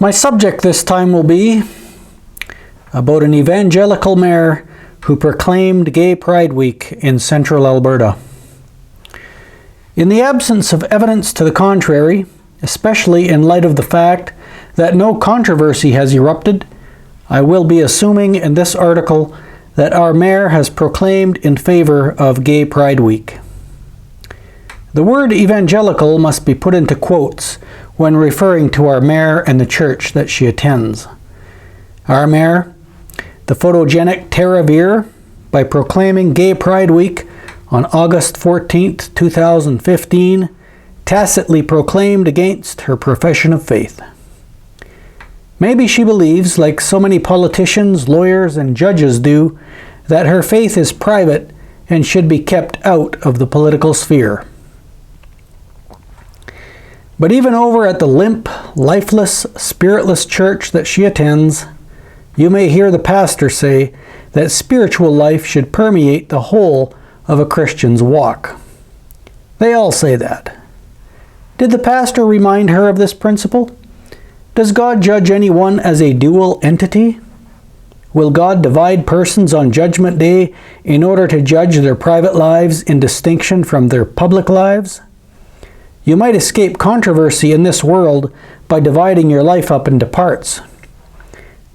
My subject this time will be about an evangelical mayor who proclaimed Gay Pride Week in central Alberta. In the absence of evidence to the contrary, especially in light of the fact that no controversy has erupted, I will be assuming in this article that our mayor has proclaimed in favor of Gay Pride Week. The word evangelical must be put into quotes when referring to our mayor and the church that she attends. Our mayor, the photogenic Tara Veer, by proclaiming Gay Pride Week on August 14, 2015, tacitly proclaimed against her profession of faith. Maybe she believes, like so many politicians, lawyers, and judges do, that her faith is private and should be kept out of the political sphere. But even over at the limp, lifeless, spiritless church that she attends, you may hear the pastor say that spiritual life should permeate the whole of a Christian's walk. They all say that. Did the pastor remind her of this principle? Does God judge anyone as a dual entity? Will God divide persons on Judgment Day in order to judge their private lives in distinction from their public lives? You might escape controversy in this world by dividing your life up into parts.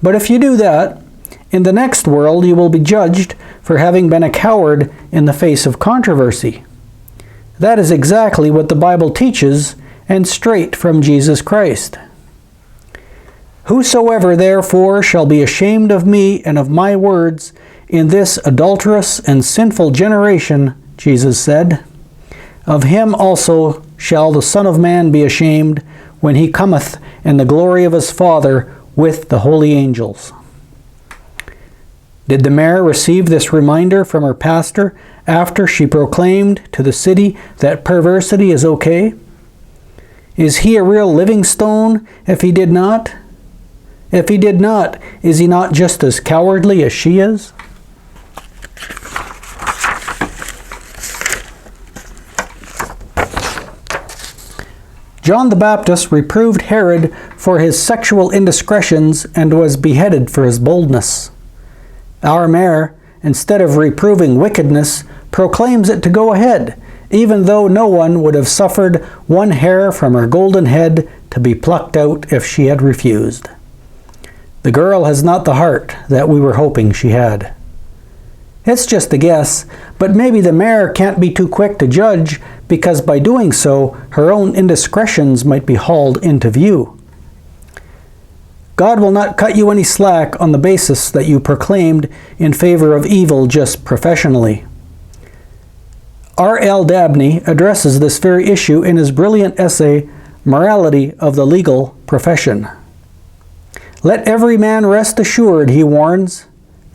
But if you do that, in the next world you will be judged for having been a coward in the face of controversy. That is exactly what the Bible teaches, and straight from Jesus Christ. Whosoever therefore shall be ashamed of me and of my words in this adulterous and sinful generation, Jesus said, of him also shall the Son of Man be ashamed when he cometh in the glory of his Father with the holy angels. Did the mayor receive this reminder from her pastor after she proclaimed to the city that perversity is okay? Is he a real living stone if he did not? If he did not, is he not just as cowardly as she is? John the Baptist reproved Herod for his sexual indiscretions and was beheaded for his boldness. Our mayor, instead of reproving wickedness, proclaims it to go ahead, even though no one would have suffered one hair from her golden head to be plucked out if she had refused. The girl has not the heart that we were hoping she had. It's just a guess, but maybe the mayor can't be too quick to judge, because by doing so, her own indiscretions might be hauled into view. God will not cut you any slack on the basis that you proclaimed in favor of evil just professionally. R.L. Dabney addresses this very issue in his brilliant essay, Morality of the Legal Profession. Let every man rest assured, he warns,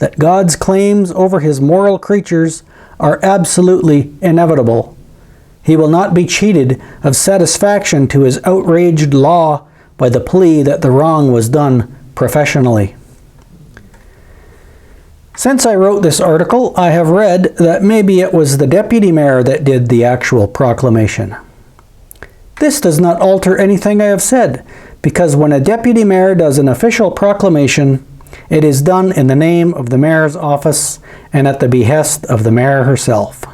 that God's claims over his moral creatures are absolutely inevitable. He will not be cheated of satisfaction to his outraged law by the plea that the wrong was done professionally. Since I wrote this article, I have read that maybe it was the deputy mayor that did the actual proclamation. This does not alter anything I have said, because when a deputy mayor does an official proclamation, it is done in the name of the mayor's office and at the behest of the mayor herself.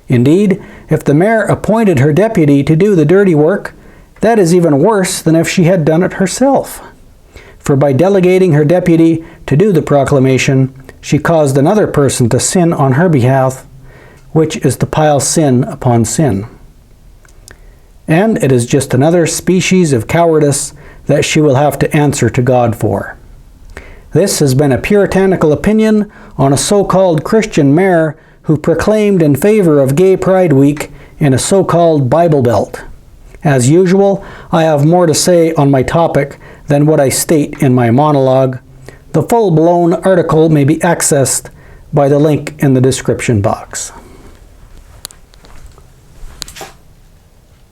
Indeed, if the mayor appointed her deputy to do the dirty work, that is even worse than if she had done it herself. For by delegating her deputy to do the proclamation, she caused another person to sin on her behalf, which is to pile sin upon sin. And it is just another species of cowardice that she will have to answer to God for. This has been a puritanical opinion on a so-called Christian mayor who proclaimed in favor of Gay Pride Week in a so-called Bible Belt. As usual, I have more to say on my topic than what I state in my monologue. The full-blown article may be accessed by the link in the description box.